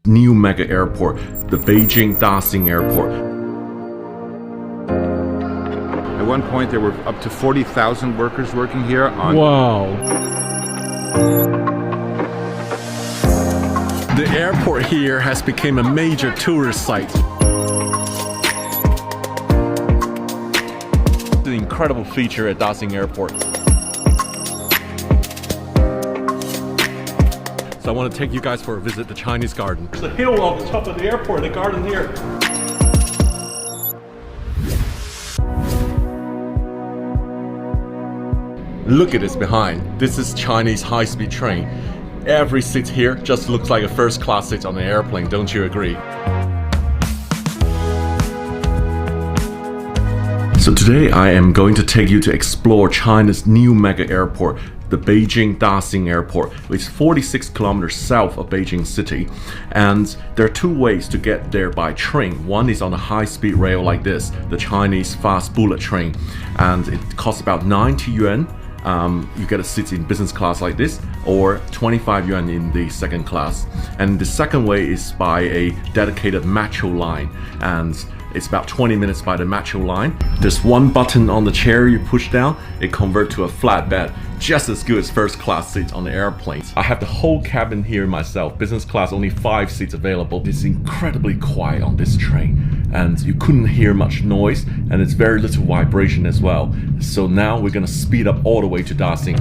new mega airport, the Beijing Daxing Airport. At one point, there were up to 40,000 workers working here on... Wow. The airport here has become a major tourist site. The incredible feature at Daxing Airport. So I want to take you guys for a visit to Chinese Garden. There's a hill on the top of the airport, the garden here. Look at this behind. This is Chinese high-speed train. Every seat here just looks like a first-class seat on an airplane, don't you agree? So today I am going to take you to explore China's new mega airport, the Beijing Daxing Airport, which is 46 kilometers south of Beijing city. And there are two ways to get there by train. One is on a high-speed rail like this, the Chinese fast bullet train, and it costs about 90 yuan. You get a seat in business class like this, or 25 yuan in the second class. And the second way is by a dedicated metro line, and it's about 20 minutes by the metro line. There's one button on the chair you push down, it converts to a flat bed, just as good as first class seats on the airplanes. I have the whole cabin here myself, business class, only 5 seats available. It's incredibly quiet on this train, and you couldn't hear much noise, and it's very little vibration as well. So now we're gonna speed up all the way to Daxing.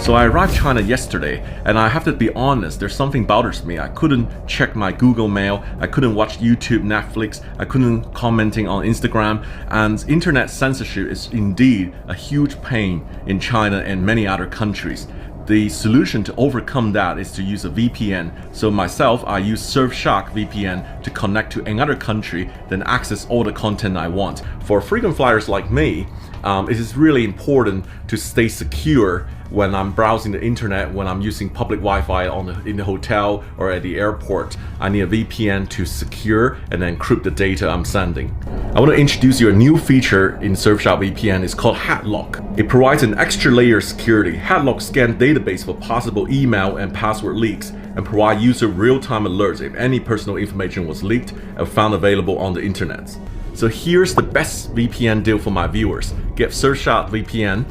So I arrived China yesterday, and I have to be honest, there's something bothers me. I couldn't check my Google Mail, I couldn't watch YouTube, Netflix, I couldn't commenting on Instagram, and internet censorship is indeed a huge pain in China and many other countries. The solution to overcome that is to use a VPN. So myself, I use Surfshark VPN to connect to another country, then access all the content I want. For frequent flyers like me, it is really important to stay secure when I'm browsing the internet, when I'm using public Wi-Fi in the hotel or at the airport. I need a VPN to secure and encrypt the data I'm sending. I want to introduce you a new feature in Surfshark VPN. It's called Headlock. It provides an extra layer of security. Headlock scans database for possible email and password leaks and provide user real-time alerts if any personal information was leaked and found available on the internet. So here's the best VPN deal for my viewers. Get Surfshark VPN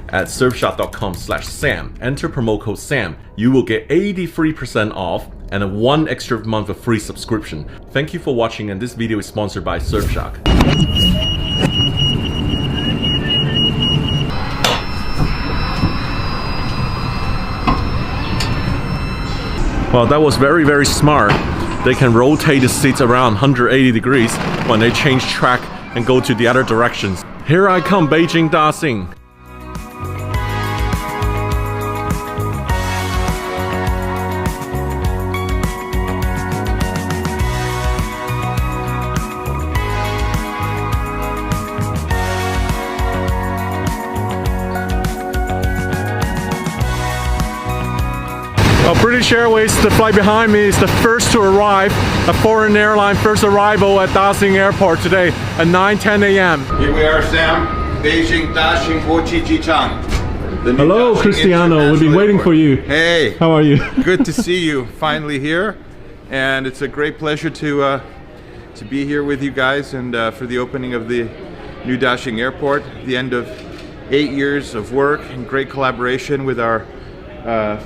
at surfshark.com/Sam. Enter promo code SAM. You will get 83% off and a 1 extra month of free subscription. Thank you for watching, and this video is sponsored by Surfshark. Well, that was very, very smart. They can rotate the seats around 180 degrees when they change track and go to the other directions. Here I come, Beijing Daxing. Well, British Airways, the flight behind me, is the first to arrive. A foreign airline first arrival at Daxing Airport today at 9:10 a.m. Here we are, Sam. Beijing Daxing Jichang. Hello, Cristiano. We've been waiting for you. Hey. How are you? Good to see you finally here. And it's a great pleasure to be here with you guys and for the opening of the new Daxing Airport. The end of 8 years of work and great collaboration with our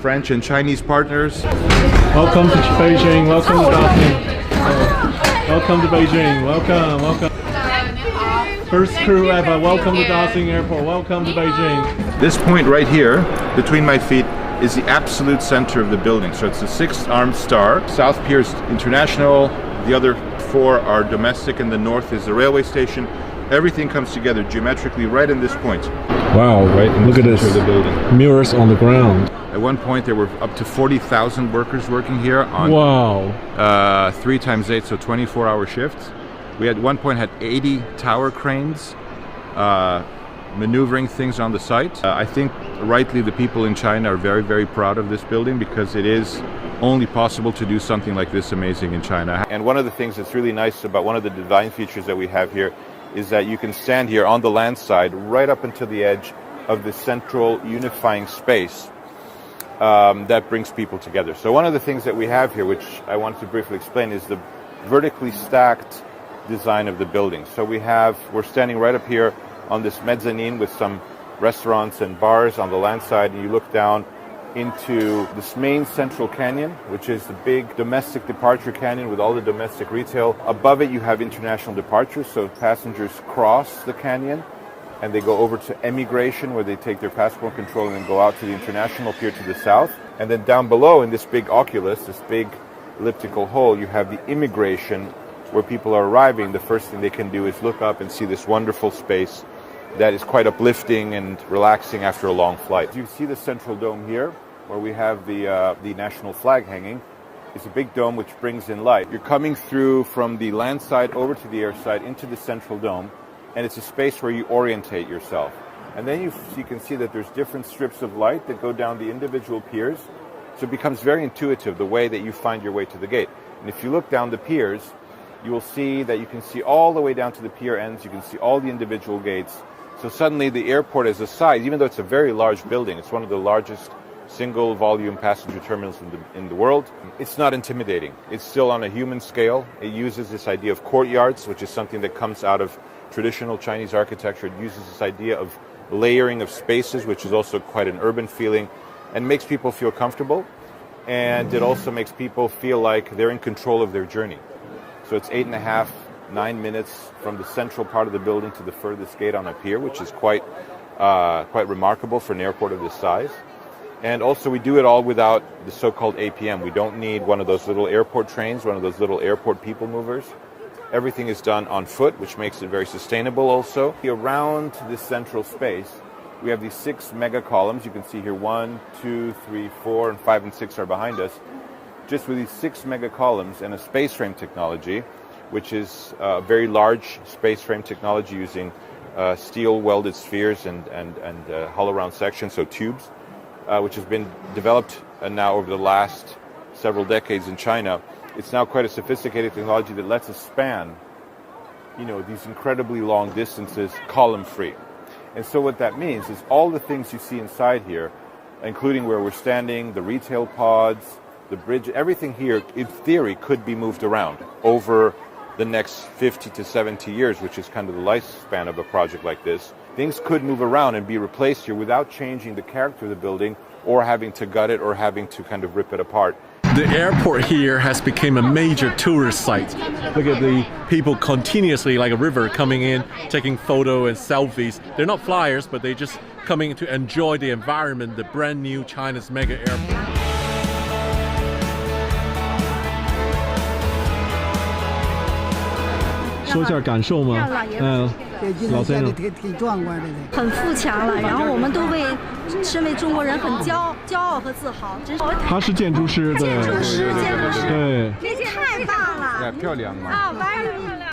French and Chinese partners. Welcome to Beijing. Welcome to Daxing. Welcome to Beijing. Welcome. First crew ever. Welcome to Daxing Airport. Welcome to Beijing. This point right here, between my feet, is the absolute center of the building. So it's the 6th armed star. South Pier is international. The other 4 are domestic, and the north is the railway station. Everything comes together geometrically right in this point. Wow, right in look the at this. center of the building. Mirrors on the ground. At one point, there were up to 40,000 workers working here on 3 times 8, so 24-hour shifts. We at one point had 80 tower cranes maneuvering things on the site. I think rightly the people in China are very, very proud of this building because it is only possible to do something like this amazing in China. And one of the things that's really nice about one of the design features that we have here is that you can stand here on the land side right up until the edge of the central unifying space that brings people together. So one of the things that we have here, which I wanted to briefly explain, is the vertically stacked design of the building. So we're standing right up here on this mezzanine with some restaurants and bars on the land side, and you look down into this main central canyon, which is the big domestic departure canyon with all the domestic retail. Above it you have international departures, so passengers cross the canyon and they go over to emigration, where they take their passport control and then go out to the international pier to the south. And then down below in this big oculus, this big elliptical hole, you have the immigration, where people are arriving. The first thing they can do is look up and see this wonderful space that is quite uplifting and relaxing after a long flight. You see the central dome here, where we have the national flag hanging. It's a big dome which brings in light. You're coming through from the land side over to the air side into the central dome, and it's a space where you orientate yourself. And then you can see that there's different strips of light that go down the individual piers, so it becomes very intuitive the way that you find your way to the gate. And if you look down the piers, you will see that you can see all the way down to the pier ends, you can see all the individual gates. So suddenly the airport as a size, even though it's a very large building, it's one of the largest single volume passenger terminals in the world, it's not intimidating. It's still on a human scale. It uses this idea of courtyards, which is something that comes out of traditional Chinese architecture. It uses this idea of layering of spaces, which is also quite an urban feeling, and makes people feel comfortable. And it also makes people feel like they're in control of their journey. So it's 8.5, 9 minutes from the central part of the building to the furthest gate on a pier, which is quite remarkable for an airport of this size. And also we do it all without the so-called APM. We don't need one of those little airport trains, one of those little airport people movers. Everything is done on foot, which makes it very sustainable also. Around this central space, we have these 6 mega columns. You can see here 1, 2, 3, 4, and 5 and 6 are behind us. Just with these 6 mega columns and a space frame technology, which is a very large space frame technology using steel welded spheres and hollow round sections, so tubes, which has been developed now over the last several decades in China. It's now quite a sophisticated technology that lets us span, these incredibly long distances column free. And so what that means is all the things you see inside here, including where we're standing, the retail pods, the bridge, everything here, in theory, could be moved around over the next 50 to 70 years, which is kind of the lifespan of a project like this. Things could move around and be replaced here without changing the character of the building or having to gut it or having to kind of rip it apart. The airport here has become a major tourist site. Look at the people continuously, like a river, coming in, taking photos and selfies. They're not flyers, but they're just coming to enjoy the environment, the brand new China's mega airport. 说一下感受吗？老先生，挺壮观的，很富强了。然后我们都为身为中国人很骄傲和自豪。真是。他是建筑师，对。建筑师，对。这太大了。漂亮嘛。啊，玩儿漂亮。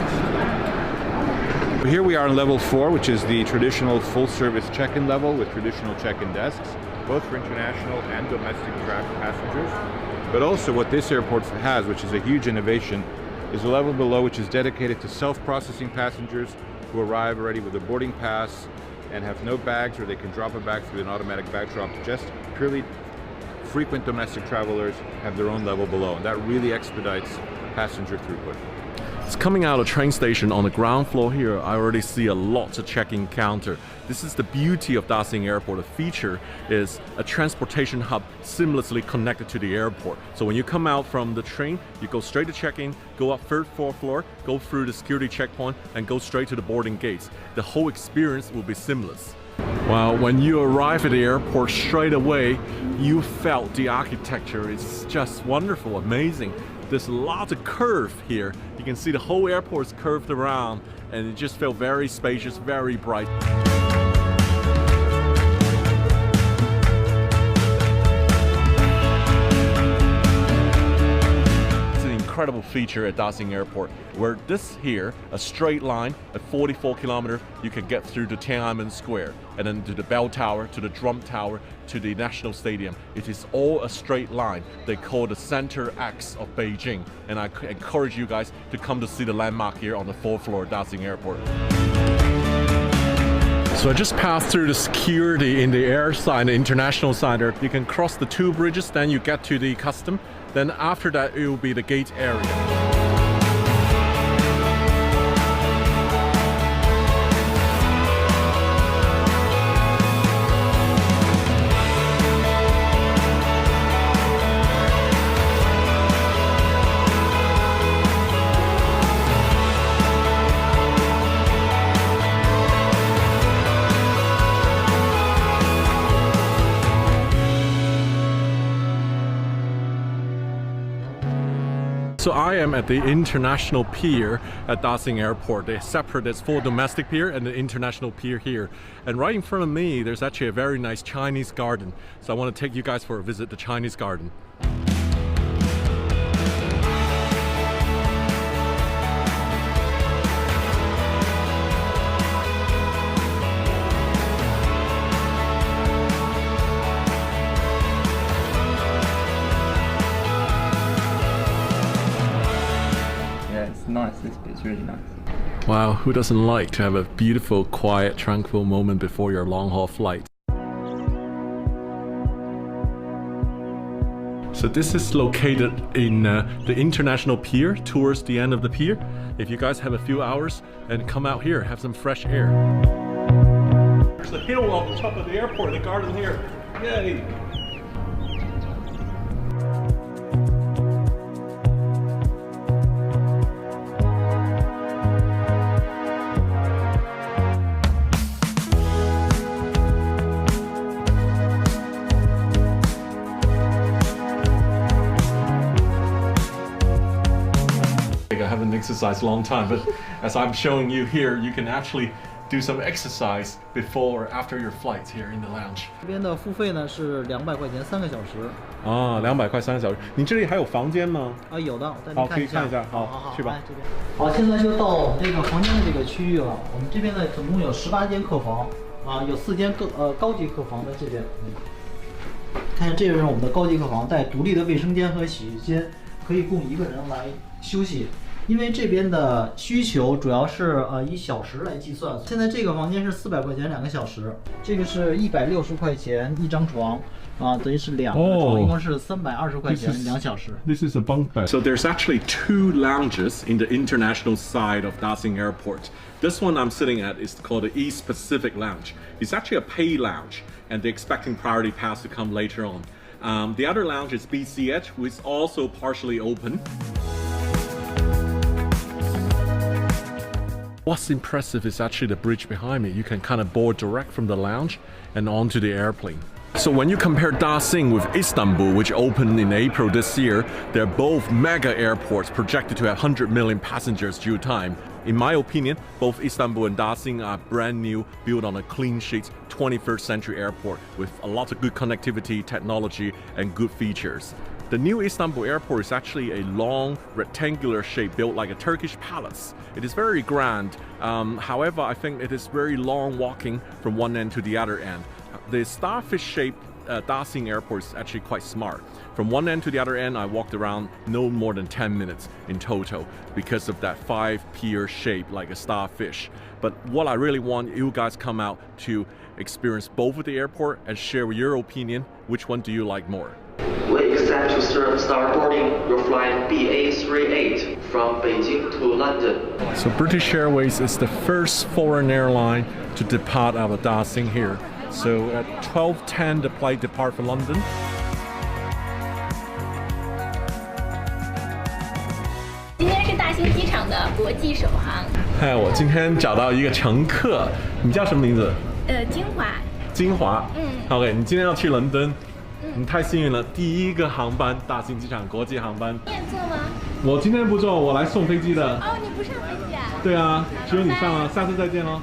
Here we are on level 4, which is the traditional full-service check-in level with traditional check-in desks, both for international and domestic passengers. But also what this airport has, which is a huge innovation, is a level below which is dedicated to self-processing passengers who arrive already with a boarding pass and have no bags, or they can drop a bag through an automatic bag drop. Just purely frequent domestic travelers have their own level below, and that really expedites passenger throughput. It's coming out of the train station on the ground floor here. I already see a lot of check-in counter. This is the beauty of Daxing Airport. The feature is a transportation hub seamlessly connected to the airport. So when you come out from the train, you go straight to check-in, go up third floor, go through the security checkpoint, and go straight to the boarding gates. The whole experience will be seamless. Well, when you arrive at the airport straight away, you felt the architecture. It's just wonderful, amazing. There's lots of curve here. You can see the whole airport is curved around, and it just felt very spacious, very bright. Incredible feature at Daxing Airport, where this here, a straight line at 44 kilometers, you can get through to Tiananmen Square, and then to the bell tower, to the drum tower, to the National Stadium. It is all a straight line. They call the center X of Beijing, and I encourage you guys to come to see the landmark here on the 4th floor of Daxing Airport. So I just passed through the security in the air side, the international side. You can cross the 2 bridges, then you get to the custom. Then after that, it will be the gate area. So I am at the international pier at Daxing Airport. They separate its full domestic pier and the international pier here. And right in front of me, there's actually a very nice Chinese garden. So I want to take you guys for a visit to the Chinese garden. Nice, this bit's really nice. Wow, who doesn't like to have a beautiful, quiet, tranquil moment before your long-haul flight? So this is located in the international pier, towards the end of the pier. If you guys have a few hours and come out here, have some fresh air. There's a hill on top of the airport, the garden here. Yay! I haven't exercised a long time, but as I'm showing you here, you can actually do some exercise before or after your flights here in the lounge. 这边的付费呢是200块钱3个小时。啊，200块3个小时。你这里还有房间吗？啊，有的，我带好，您看一下。可以看一下。好，去吧。来这边。好，现在就到我们这个房间的这个区域了。我们这边呢总共有18间客房，啊，有4间高级客房在这边。看一下，这是我们的高级客房，带独立的卫生间和洗浴间，可以供1个人来休息。 因为这边的需求主要是以小时来计算，现在这个房间是400块钱2个小时，这个是160块钱1张床，啊，等于是2个床，一共是320块钱2小时。This is a bunk bed. So there's actually 2 lounges in the international side of Daxing Airport. This one I'm sitting at is called the East Pacific Lounge. It's actually a pay lounge, and they're expecting priority pass to come later on. The other lounge is BCH, which is also partially open. What's impressive is actually the bridge behind me. You can kind of board direct from the lounge and onto the airplane. So when you compare Daxing with Istanbul, which opened in April this year, they're both mega airports projected to have 100 million passengers due time. In my opinion, both Istanbul and Daxing are brand new, built on a clean sheet 21st century airport with a lot of good connectivity, technology, and good features. The new Istanbul airport is actually a long, rectangular shape built like a Turkish palace. It is very grand. However, I think it is very long walking from one end to the other end. The starfish-shaped Daxing airport is actually quite smart. From one end to the other end, I walked around no more than 10 minutes in total because of that 5-pier shape like a starfish. But what I really want you guys come out to experience both of the airport and share your opinion. Which one do you like more? We accept to start boarding your flight BA38 from Beijing to London. So British Airways is the first foreign airline to depart out of Daxing here. So at 12:10 the flight depart for London. 今天是大兴机场的国际首航。嗨，我今天找到一个乘客，你叫什么名字？金华。金华。OK， 你今天要去伦敦。你太幸运了，第一个航班，大兴机场国际航班。你也坐吗？我今天不坐，我来送飞机的。哦，你不上飞机啊？对啊，只有你上了，下次再见喽。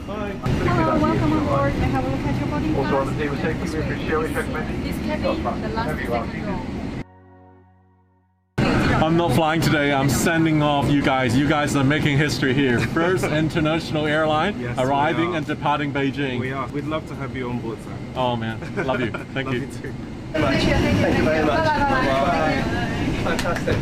Bye. Hello, welcome on board. I have a look at your boarding pass. Also on the table safety, we appreciate recommending. This cabin, the last second row. I'm not flying today. I'm sending off you guys. You guys are making history here. First international airline Yes, arriving and departing Beijing. We are. We'd love to have you on board, sir. Oh man, love you. Thank you. too. Thank you very much. Bye-bye. Fantastic.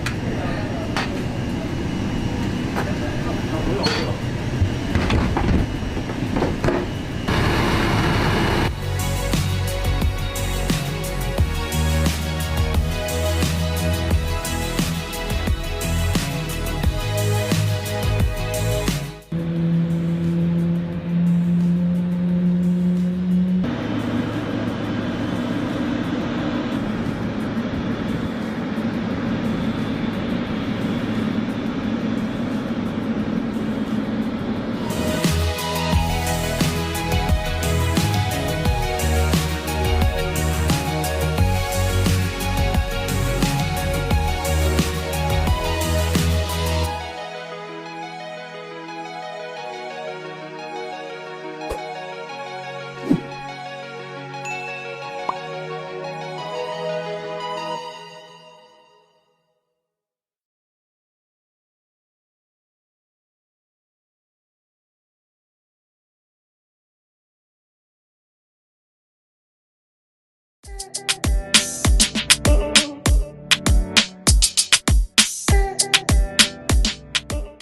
sir.